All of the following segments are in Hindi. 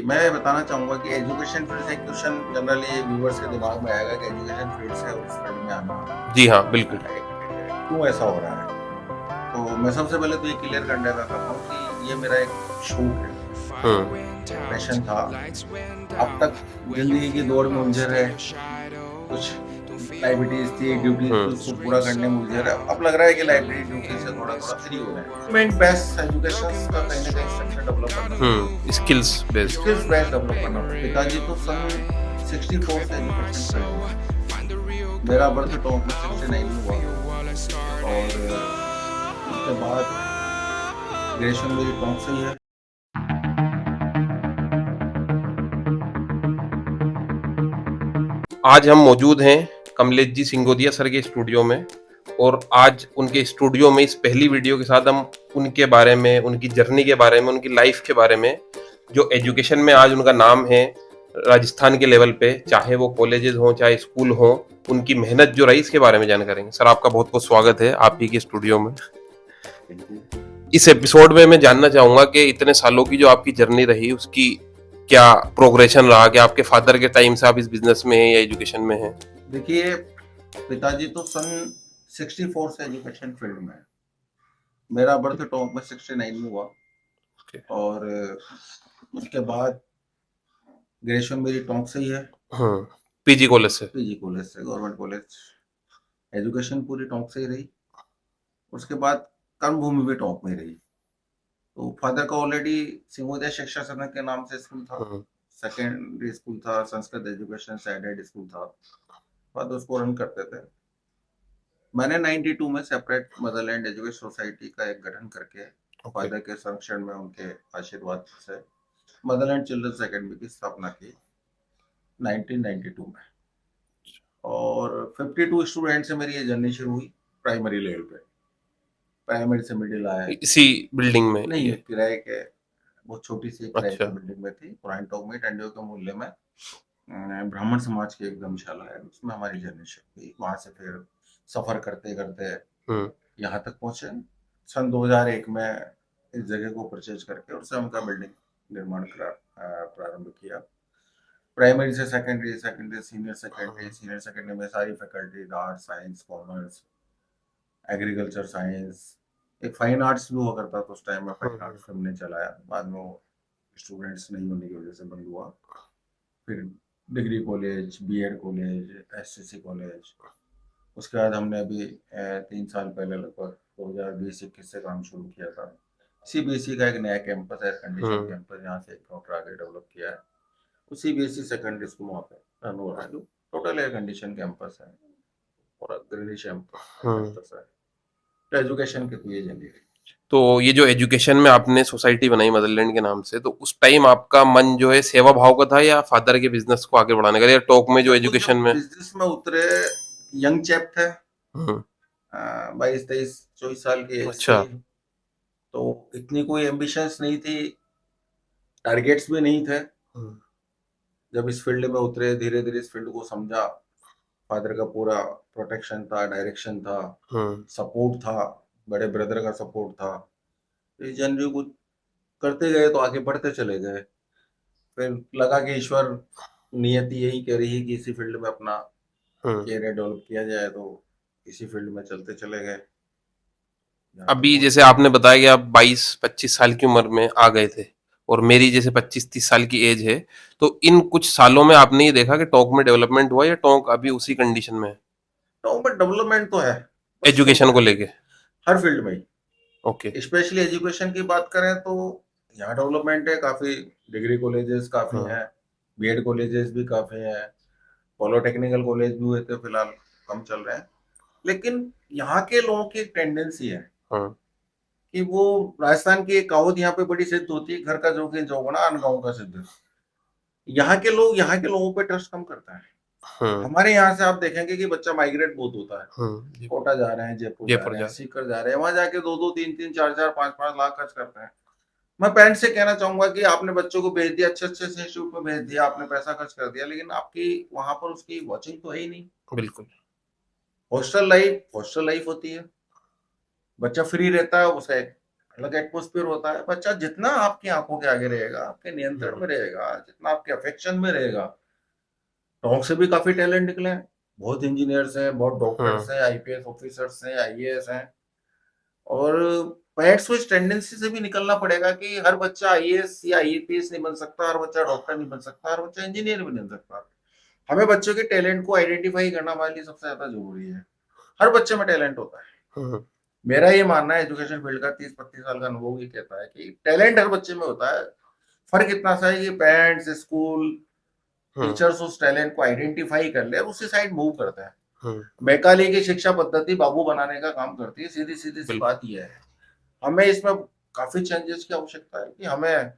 मैं बताना चाहूँगा कि एजुकेशन फील्ड से क्वेश्चन जनरली व्यूअर्स के दिमाग में आएगा कि एजुकेशन फील्ड से उस फील्ड में आना जी हाँ, बिल्कुल। क्यों ऐसा हो रहा है। तो मैं सबसे पहले तो ये क्लियर कर देना चाहता हूँ कि ये मेरा एक शौक है, हुँ, पैशन था। अब तक ज़िंदगी की दौड़ में उलझे रहे, कुछ लायबिलिटीज़ थी, ड्यूटीज़ थी, हुँ, उसको पूरा करने में उलझे रहे। अब लग रहा है कि लायबिलिटी ड्यूटी से थोड़ा-थोड़ा फ्री हो रहे हैं। गवर्नमेंट बेस्ड एजुकेशंस का कहीं न कहीं स्ट्रक्चर डेवलप करना ज़रूरी हुँ, स्किल्स है। बेस्ड। स्किल्स बेस्ड डेवलप करना पड़ेगा। पिताजी तो सन 64 से एजुकेशन फील्ड में है। मेरा बर्थ टॉप में 69 में हुआ और उसके बाद ग्रेजुएशन मेरी टोंक से ही है। आज हम मौजूद हैं कमलेश जी सिंगोदिया सर के स्टूडियो में और आज उनके स्टूडियो में इस पहली वीडियो के साथ हम उनके बारे में, उनकी जर्नी के बारे में, उनकी लाइफ के बारे में, जो एजुकेशन में आज उनका नाम है राजस्थान के लेवल पे, चाहे वो कॉलेजेस हों, चाहे स्कूल हों, उनकी मेहनत जो रही इसके बारे में जानकारी करेंगे। सर आपका बहुत-बहुत स्वागत है आप ही के स्टूडियो में। Thank you. इस एपिसोड में मैं जानना चाहूँगा कि इतने सालों की जो आपकी जर्नी रही उसकी क्या प्रोग्रेशन रहा कि आपके फादर के टाइम से आप इस बिज़नेस में हैं या एजुकेशन में हैं? देखिए, पिताजी तो सन 64 से एजुकेशन फील्ड में है। मेरा बर्थ टॉप में 69 में हुआ ओके। और उसके बाद ग्रेजुएशन मेरी टोंक से ही है, हाँ, पीजी कॉलेज से। पीजी कॉलेज से, गवर्नमेंट कॉलेज। एजुकेशन पूरी टोंक से ही रही। उसके बाद कर्मभूमि भी टोंक में ही रही। तो फादर का ऑलरेडी सिंगोदिया शिक्षा सदन के नाम से स्कूल था, हाँ, सेकेंडरी स्कूल था, संस्कृत एजुकेशन साइडेड स्कूल था। फादर उसको रन करते थे। मैंने 92 में सेपरेट मदरलैंड एजुकेशन सोसाइटी का एक गठन करके ओके। फादर के संरक्षण में उनके आशीर्वाद से मदरलैंड चिल्ड्रंस एकेडमी की स्थापना की 1992 में। और 52 स्टूडेंट से मेरी ये जर्नी शुरू हुई प्राइमरी लेवल पे। प्राइमरी से मिडिल आया। इसी बिल्डिंग में नहीं, ये? किराए के बहुत छोटी सी एक किराए अच्छा। की बिल्डिंग में थी, पुरानी टॉक में टंडियों के मूल्य में। ब्राह्मण समाज की एक धर्मशाला है, उसमें हमारी जर्नी शुरू हुई। वहां से फिर सफर करते करते हुँ, यहाँ तक पहुंचे। सन 2001 में इस जगह को परचेज करके और स्वयं का बिल्डिंग निर्माण करा प्रारंभ किया। प्राइमरी से सेकेंडरी, सेकेंडरी सीनियर सेकेंडरी, हाँ, सीनियर सेकेंडरी में सारी faculty, art, science, commerce, agriculture, science, एक फाइन आर्ट्स भी हुआ करता था उस टाइम में। हाँ, फाइन आर्ट्स हमने चलाया, बाद में वो स्टूडेंट्स नहीं होने की वजह से बंद हुआ। फिर degree college, B Ed college, SCC college. उसके बाद हमने अभी 3 साल पहले लगभग 2020-21 से काम शुरू किया था। सीबीएसई का एक नया कैंपस, एयर कंडीशन हुँ। कैंपस, यहाँ से एक काउंटर आगे डेवलप किया है। वो सीबीएसई सेकेंडरी स्कूल वहाँ पे रन हो रहा है, जो टोटल एयर कंडीशन कैंपस है और ग्रीनिश हुँ। कैंपस है। तो एजुकेशन की तो ये जर्नी रही। तो ये जो एजुकेशन में आपने सोसाइटी बनाई मदरलैंड के नाम से, तो उस टाइम आपका मन जो है सेवा भाव का था या फादर के बिज़नेस को आगे बढ़ाने का या टॉक में जो देखो, एजुकेशन जब में? बिजनेस में उतरे, यंग चैप थे, हुँ, 22-23-24 साल की एज अच्छा। थी। तो इतनी कोई एम्बिशंस नहीं थी, टारगेट्स भी नहीं थे। हुँ, जब इस फील्ड में उतरे, धीरे धीरे इस फील्ड को समझा। फादर का पूरा प्रोटेक्शन था, डायरेक्शन था, हुँ, सपोर्ट था, बड़े ब्रदर का सपोर्ट था। तो इस जर्नी को करते गए तो आगे बढ़ते चले गए। फिर लगा कि ईश्वर नियति यही कह रही है कि इसी फील्ड में अपना हुँ। कैरियर डेवलप किया जाए, तो इसी फील्ड में चलते चले गए, यहाँ तक अभी पहुंचे। जैसे आपने बताया कि आप 22-25 साल की उम्र में आ गए थे और मेरी जैसे 25-30 साल की एज है, तो इन कुछ सालों में आपने ये देखा कि टोंक में डेवलपमेंट हुआ या टोंक अभी उसी कंडीशन में है? तो बट डेवलपमेंट तो है, बस एजुकेशन थोड़ा को लेके? हर फील्ड में ओके। ही। स्पेशली एजुकेशन की बात करें तो यहाँ डेवलपमेंट है काफ़ी। डिग्री कॉलेजेस काफ़ी हाँ, हैं, बीएड कॉलेजेस भी काफ़ी हैं, पॉलिटेक्निकल कॉलेज भी हुए थे, फिलहाल कम चल रहे हैं। लेकिन यहाँ के लोगों की एक टेंडेंसी है हाँ, कि वो, राजस्थान की एक कहावत यहाँ पे बड़ी सिद्ध होती है, घर का जोखिम चौगुना अन गाँव का सिद्ध। यहाँ के लोग यहाँ के लोगों पे ट्रस्ट कम करता है। हाँ, हमारे यहाँ से आप देखेंगे कि बच्चा माइग्रेट बहुत होता है, हाँ, जी, कोटा जा रहे हैं, जयपुर जा जयपुर रहे हैं, जा सीकर जा रहे हैं, वहां जाके 2-2, 3-3, 4-4, 5-5 लाख खर्च करते हैं। मैं पेरेंट्स से कहना चाहूंगा कि आपने बच्चों को भेज दिया, अच्छे अच्छे से इंस्टीट्यूट में भेज दिया, आपने पैसा खर्च कर दिया, लेकिन आपकी वहां पर उसकी वॉचिंग तो है ही नहीं। बिल्कुल। हॉस्टल लाइफ होती है, बच्चा फ्री रहता है, उसे अलग एटमोस्फियर होता है। बच्चा जितना आपकी आंखों के आगे रहेगा, आपके नियंत्रण में रहेगा, जितना आपके अफेक्शन में रहेगा, टोंक से भी काफी टैलेंट निकले हैं। बहुत इंजीनियर्स हैं, बहुत डॉक्टर्स हैं, आईपीएस ऑफिसर्स हैं, आईएएस हैं। और पेरेंट्स को इस टेंडेंसी से भी निकलना पड़ेगा कि हर बच्चा आईएएस या आईपीएस नहीं बन सकता, हर बच्चा डॉक्टर नहीं बन सकता, हर बच्चा इंजीनियर भी नहीं बन सकता। हमें बच्चों के टैलेंट को आइडेंटिफाई करना हमारे लिए सबसे ज्यादा जरूरी है। हर बच्चे में टैलेंट होता है। मेरा ये मानना है, एजुकेशन फील्ड का 30-35 साल का अनुभव ये कहता है कि टैलेंट हर बच्चे में होता है। फर्क इतना सा है कि पेरेंट्स, स्कूल, टीचर्स उस टैलेंट को आइडेंटिफाई कर ले और उसी साइड मूव करते हैं। मैकाले की शिक्षा पद्धति बाबू बनाने का काम करती है। सीधी सीधी सी बात यह है। हमें इसमें काफी चेंजेस की आवश्यकता है कि हमें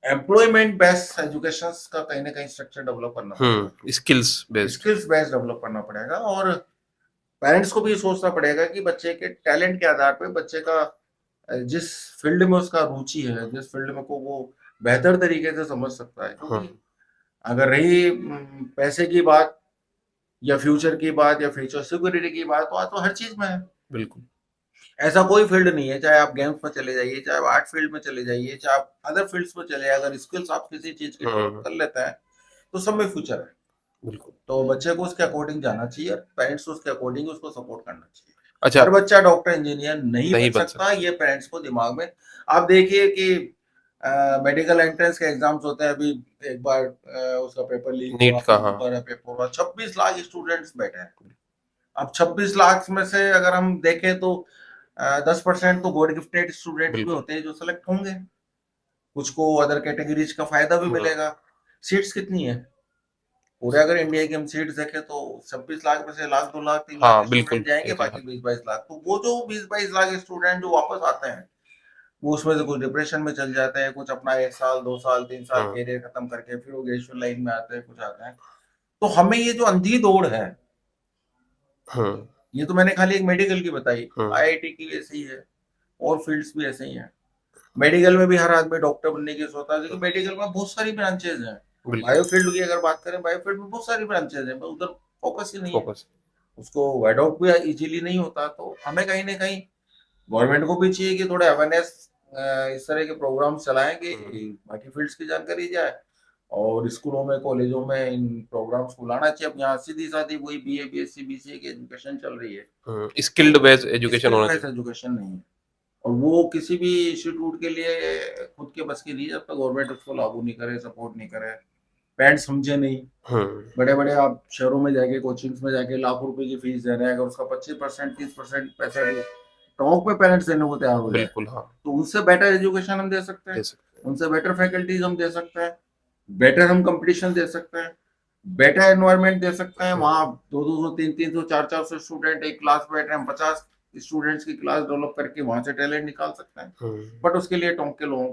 एम्प्लॉयमेंट बेस्ड एजुकेशन का कहीं ना कहीं स्ट्रक्चर डेवलप करना पड़ेगा, स्किल्स बेस्ड डेवलप करना पड़ेगा। और पेरेंट्स को भी सोचना पड़ेगा कि बच्चे के टैलेंट के आधार पर बच्चे का जिस फील्ड में उसका रुचि है, जिस फील्ड में को वो बेहतर तरीके से समझ सकता है। क्योंकि अगर रही पैसे की बात या फ्यूचर की बात या फ्यूचर सिक्योरिटी की बात, तो आज तो हर चीज में है। बिल्कुल। ऐसा कोई फील्ड नहीं है, चाहे आप गेम्स में चले जाइए, चाहे आप आर्ट फील्ड में चले जाइए, चाहे आप अदर फील्ड्स में चले जाइए, अगर स्किल्स आप किसी चीज की डेवलप कर लेते हैं तो सब में फ्यूचर है। बिल्कुल। तो बच्चे को उसके अकॉर्डिंग जाना चाहिए, पेरेंट्स को उसके अकॉर्डिंग उसको सपोर्ट करना चाहिए। अच्छा, हर बच्चा डॉक्टर इंजीनियर नहीं नहीं बन बन सकता, सकता। ये पेरेंट्स को दिमाग में। आप देखिए कि मेडिकल एंट्रेंस के एग्जाम्स होते हैं। अभी एक बार उसका पेपर लीक हुआ, नीट का, हाँ। पेपर पेपर हुआ, 26 लाख स्टूडेंट्स बैठे हैं। अब 26 लाख में से अगर हम देखें तो 10% तो गॉड गिफ्टेड स्टूडेंट्स भी बिल्कुल। होते हैं जो सेलेक्ट होंगे। कुछ को अदर कैटेगरीज का फायदा भी मिलेगा। सीट्स कितनी है पूरे, अगर इंडिया की हम सीट्स देखें तो 26 लाख में से लाख, 2 लाख, 3 लाख हाँ, बिल्कुल। स्टूडेंट जाएंगे, बाकी 20-22 लाख। तो वो जो 20-22 लाख स्टूडेंट जो वापस आते हैं, वो उसमें से कुछ डिप्रेशन में चल जाते हैं, कुछ अपना 1 साल, 2 साल, 3 साल कैरियर खत्म करके फिर वो ग्रेजुएशन लाइन में आते हैं, कुछ आते हैं। तो हमें ये जो अंधी दौड़ है, ये तो मैंने खाली एक मेडिकल की बताई, आईआईटी की ऐसे ही है और फील्ड्स भी ऐसे ही हैं। मेडिकल में भी हर आदमी डॉक्टर बनने की सोचता है, क्योंकि मेडिकल में बहुत सारी ब्रांचेज हैं। बायोफील्ड की अगर बात करें, बायोफील्ड में बहुत सारी ब्रांचेज हैं, उधर फोकस ही नहीं है, उसको वाइड आउट भी इजीली नहीं होता। तो हमें कहीं ना कहीं गवर्नमेंट को भी चाहिए कि थोड़ा अवेयरनेस इस तरह के प्रोग्राम चलाएं कि बाकी फील्ड्स की जानकारी जाए, और स्कूलों में, कॉलेजों में इन प्रोग्राम्स को लाना चाहिए। अब यहाँ सीधी साधी वही बीए, बीएससी, बीसीए की एजुकेशन चल रही है, स्किल्ड बेस्ड एजुकेशन होना चाहिए। एजुकेशन नहीं है। और वो किसी भी इंस्टीट्यूट के लिए खुद के बस की नहीं, जब तक गवर्नमेंट उसको लागू नहीं करे, सपोर्ट नहीं करे, पेरेंट्स समझे नहीं। बड़े बड़े आप शहरों में जाके, कोचिंग्स में जाके लाखों रुपए की फीस दे रहे हैं, अगर उसका 25%, 30% पैसा भी टॉप में पेरेंट्स देने को तैयार हो जाए, बिल्कुल, हाँ। तो उनसे बेटर एजुकेशन हम दे सकते हैं, उनसे बेटर फैकल्टीज हम दे सकते हैं, बेटर हम कंपटीशन दे सकते हैं, बेटर एनवायरनमेंट दे सकते हैं। वहां 200, 300, 400 स्टूडेंट एक क्लास बैठ रहे हैं, 50 स्टूडेंट्स की क्लास डेवलप करके वहां से टैलेंट निकाल सकते हैं। बट उसके लिए टॉप के लोगों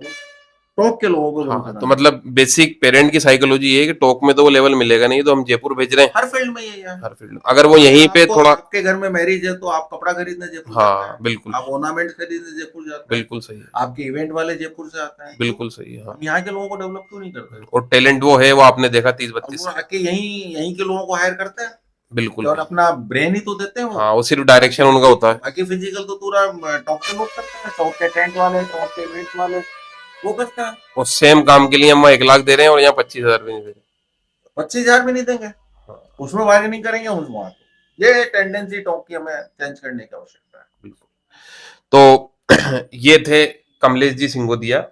को हाँ, तो मतलब बेसिक पेरेंट की साइकोलॉजी ये है कि टॉप में तो वो लेवल मिलेगा नहीं, तो हम जयपुर भेज रहे हैं। हर फील्ड में यही है, हर फील्ड अगर वो यहीं पे थोड़ा, आपके घर में मैरिज है तो आप कपड़ा खरीदने जयपुर जाते हैं, बिल्कुल, आप ऑर्नामेंट खरीदने जयपुर जाते हैं, बिल्कुल सही है, आपके इवेंट वाले जयपुर से आते हैं। बिल्कुल सही है। हम यहाँ के लोगों को डेवलप क्यों नहीं करते? और टैलेंट वो है, वो आपने देखा 30-32 वो आके यहीं के लोगों को हायर करते हैं, बिल्कुल, और अपना ब्रेन ही तो देते हैं हाँ, वो सिर्फ डायरेक्शन उनका होता है। बाकी फिजिकल तो पूरा टॉप के लोग करते हैं, टॉप के टेंट वाले, टॉप के इवेंट वाले वो करते हैं। और सेम काम के लिए हम 1 लाख दे रहे हैं और यहाँ 25,000 भी नहीं दे रहे। 25,000 भी नहीं देंगे, उसमें बार्गेनिंग करेंगे वहां। ये टेंडेंसी टॉप की हमें चेंज करने की आवश्यकता है। बिल्कुल। तो ये थे कमलेश जी सिंगोदिया,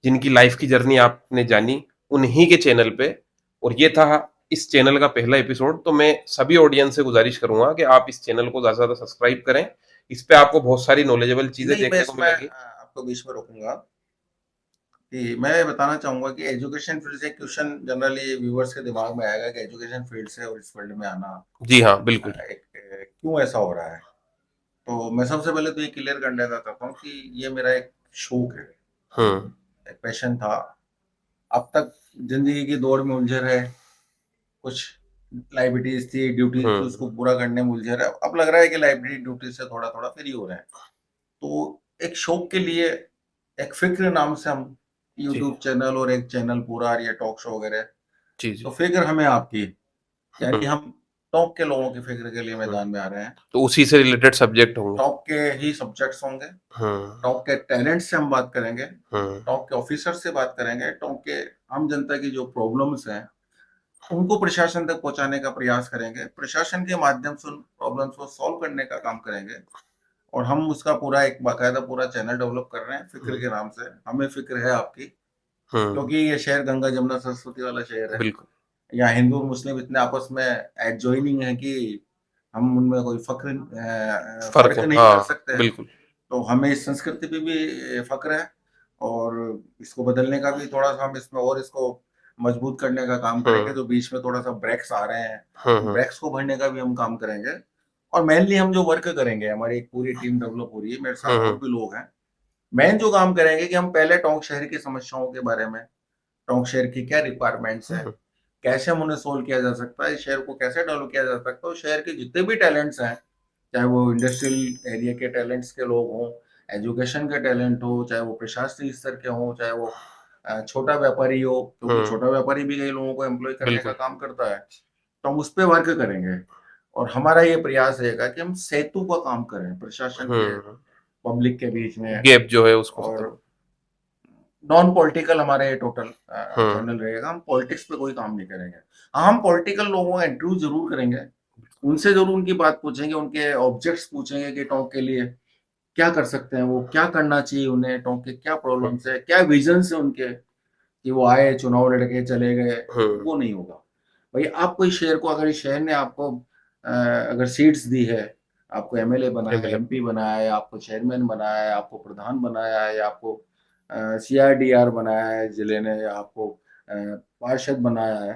जिनकी लाइफ की जर्नी आपने जानी उन्हीं के चैनल पे, और ये था इस चैनल का पहला एपिसोड। तो मैं सभी ऑडियंस से गुजारिश करूंगा कि आप इस चैनल को ज्यादा से ज्यादा सब्सक्राइब करें, इस पे आपको बहुत सारी नॉलेजेबल चीजें देखने को मिलेगी। आपको बीच में रोकूंगा कि मैं बताना चाहूंगा कि एजुकेशन फील्ड से क्वेश्चन जनरली व्यूअर्स के दिमाग में आएगा कि एजुकेशन फील्ड से और इस फील्ड में आना, जी हाँ, बिल्कुल, क्यों ऐसा हो रहा है। तो मैं सबसे पहले तो ये क्लियर कर देना चाहता हूँ कि ये मेरा एक शौक है, एक पैशन था। अब तक जिंदगी की दौड़ में उलझे रहे, कुछ लाइबिलिटीज थी, ड्यूटीज थी, उसको पूरा करने में उलझे रहे। अब लग रहा है कि लाइबिलिटी ड्यूटी से थोड़ा थोड़ा फ्री हो रहे हैं। तो एक शौक के लिए, एक फिक्र नाम से हम यूट्यूब चैनल और एक चैनल पूरा, ये टॉक शो वगैरह, तो फिक्र हमें आपकी, यानी हम टॉक के लोगों की फिक्र के लिए मैदान में आ रहे हैं। तो उसी से रिलेटेड सब्जेक्ट होंगे। टॉक के ही सब्जेक्ट्स होंगे, हम्म टॉक के टैलेंट से हम बात करेंगे, हम्म टॉक के ऑफिसर से बात करेंगे, टॉक के आम जनता की जो प्रॉब्लम्स हैं उनको प्रशासन तक पहुंचाने का प्रयास करेंगे, प्रशासन के माध्यम से उन प्रॉब्लम्स को सॉल्व करने का काम करेंगे। और हम उसका पूरा एक बाकायदा पूरा चैनल डेवलप कर रहे हैं फिक्र के नाम से। हमें फिक्र है आपकी, क्योंकि ये शहर गंगा जमुना सरस्वती वाला शहर है। बिल्कुल यहाँ हिंदू और मुस्लिम इतने आपस में एडजॉइनिंग है कि हम उनमें कोई फर्क फर्क है, नहीं कर हाँ सकते। बिल्कुल तो हमें इस संस्कृति पे भी फक्र है, और इसको बदलने का भी थोड़ा सा हम इसमें और इसको मजबूत करने का काम करेंगे। तो बीच में थोड़ा सा ब्रेक्स आ रहे हैं, उन हम्म ब्रेक्स को भरने का भी हम काम करेंगे। और मेनली हम जो वर्क करेंगे, हमारी एक पूरी टीम डेवलप हो रही है, मेरे साथ और हम्म भी लोग हैं। मेन जो काम करेंगे कि हम पहले टोंक शहर की समस्याओं के बारे में, टोंक शहर की क्या रिक्वायरमेंट्स है, हम्म कैसे हम उन्हें सोल्व किया जा सकता है, इस शहर को कैसे डेवलप किया जा सकता है। और शहर के जितने भी टैलेंट्स हैं, चाहे वो इंडस्ट्रियल एरिया के टैलेंट्स के लोग हों, एजुकेशन के टैलेंट हो, चाहे वो प्रशासनिक स्तर के हों, चाहे वो छोटा व्यापारी हो, क्योंकि हम्म, छोटा व्यापारी भी कई लोगों को एम्प्लॉय करने का बिल्कुल काम करता है। तो हम उस पर वर्क करेंगे। और हमारा ये प्रयास रहेगा कि हम सेतु का काम करें प्रशासन के हम्म पब्लिक के बीच में। गैप जो है उसको और खत्म। नॉन पॉलिटिकल हमारा ये टोटल हम्म चैनल रहेगा। हम पॉलिटिक्स पे कोई काम नहीं करेंगे। हाँ, हम पॉलिटिकल लोगों का इंटरव्यू जरूर करेंगे, उनसे जरूर उनकी बात पूछेंगे, उनके ऑब्जेक्ट्स पूछेंगे कि टोंक के लिए क्या कर सकते हैं, वो क्या करना चाहिए, उन्हें टोंक के क्या प्रॉब्लम्स है, क्या विजन है उनके, कि वो आए चुनाव लड़के चले गए, हम्म वो नहीं होगा। भाई आप कोई शहर को, अगर इस शहर ने आपको अगर सीट्स दी है, आपको एमएलए बनाया है, MLA, एमपी बनाया है, आपको चेयरमैन बनाया है, आपको प्रधान बनाया है, या आपको सीआरडीआर बनाया है जिले ने, या आपको पार्षद बनाया है,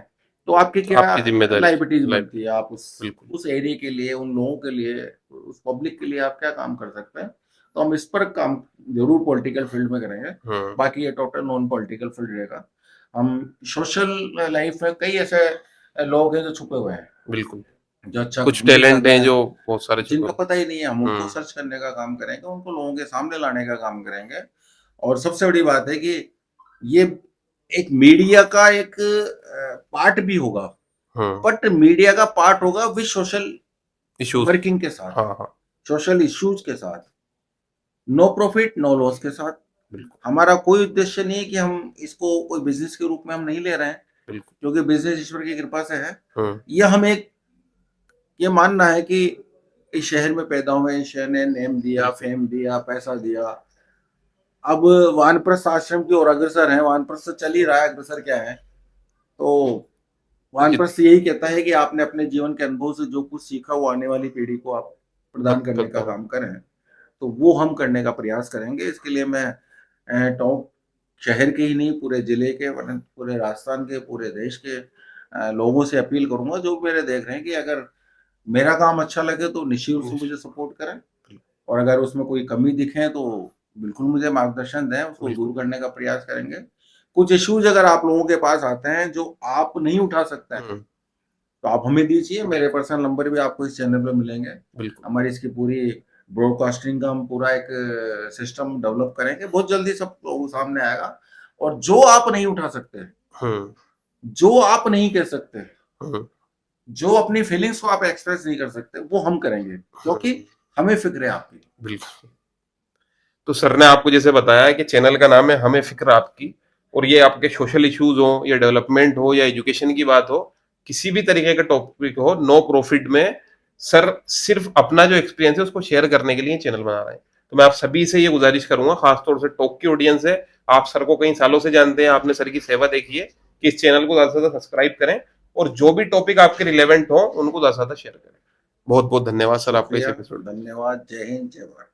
तो आपकी क्या आपकी जिम्मेदारी लाइबिलिटीज लाइफ। बनती है। आप बिल्कुल। उस एरिया के लिए, उन लोगों के लिए, उस पब्लिक के लिए आप क्या काम कर सकते हैं। तो हम इस पर काम जरूर पॉलिटिकल फील्ड में करेंगे। बाकी ये टोटल नॉन पॉलिटिकल फील्ड रहेगा। हम सोशल लाइफ में कई ऐसे लोग हैं जो छुपे हुए हैं, बिल्कुल जो अच्छा कुछ नहीं कर टैलेंट रहे हैं हैं, जो बहुत सारे छुपे जिनका हुए पता ही नहीं है। हम उनको हम्म सर्च करने का काम करेंगे, उनको लोगों के सामने लाने का काम करेंगे। और सबसे बड़ी बात है कि ये एक मीडिया का एक पार्ट भी होगा, हम्म बट मीडिया का पार्ट होगा विद सोशल इश्यूज। वर्किंग के साथ, हाँ हाँ सोशल इश्यूज के साथ, नो प्रॉफिट नो लॉस के साथ। बिल्कुल हमारा कोई उद्देश्य नहीं है कि हम इसको कोई बिजनेस के रूप में हम नहीं ले रहे हैं, बिल्कुल। क्योंकि बिजनेस ईश्वर की कृपा से है। हम्म यह हम एक ये मानना है कि इस शहर में पैदा हुए, इस शहर ने नेम दिया, बिल्कुल फेम दिया, पैसा दिया। अब वानप्रस्थ आश्रम की ओर अग्रसर है, वानप्रस्थ चल ही रहा है, अग्रसर क्या है। तो जित वानप्रस्थ यही कहता है कि आपने अपने जीवन के अनुभव से जो कुछ सीखा वो आने वाली पीढ़ी को आप प्रदान करने का करता हूँ। काम करें। तो वो हम करने का प्रयास करेंगे। इसके लिए मैं टोंक शहर के ही नहीं, पूरे जिले के, वरन पूरे राजस्थान के, पूरे देश के लोगों से अपील करूंगा जो मेरे देख रहे हैं, कि अगर मेरा काम अच्छा लगे तो निश्चित रूप से मुझे सपोर्ट करें, और अगर उसमें कोई कमी दिखे तो बिल्कुल मुझे मार्गदर्शन दें, उसको बिल्कुल दूर करने का प्रयास करेंगे। कुछ इश्यूज अगर आप लोगों के पास आते हैं जो आप नहीं उठा सकते हैं, हम्म तो आप हमें दीजिए। मेरे पर्सनल नंबर भी आपको इस चैनल पे मिलेंगे। बिल्कुल हमारी इसकी पूरी ब्रॉडकास्टिंग का हम पूरा एक सिस्टम डेवलप करेंगे, बहुत जल्दी सब लोगों के सामने आएगा। और जो आप नहीं उठा सकते, हम्म जो आप नहीं कह सकते, हम्म जो अपनी फीलिंग्स को आप एक्सप्रेस नहीं कर सकते, वो हम करेंगे, क्योंकि हम्म, हमें फिक्र है आपकी। बिल्कुल। तो सर ने आपको जैसे बताया कि चैनल का नाम है हमें फिक्र आपकी, और ये आपके सोशल इश्यूज हो या डेवलपमेंट हो या एजुकेशन की बात हो, किसी भी तरीके का टॉपिक हो, नो प्रॉफिट में सर सिर्फ अपना जो एक्सपीरियंस है उसको शेयर करने के लिए चैनल बना रहे हैं। तो मैं आप सभी से ये गुजारिश करूंगा, खासतौर से टॉक की ऑडियंस है, आप सर को कई सालों से जानते हैं, आपने सर की सेवा देखी है, कि इस चैनल को ज्यादा से ज्यादा सब्सक्राइब करें और जो भी टॉपिक आपके रिलेवेंट हो उनको ज्यादा से ज्यादा शेयर करें। बहुत बहुत धन्यवाद सर आपका इस शुक्रिया, एपिसोड। धन्यवाद, जय हिंद, जय भारत।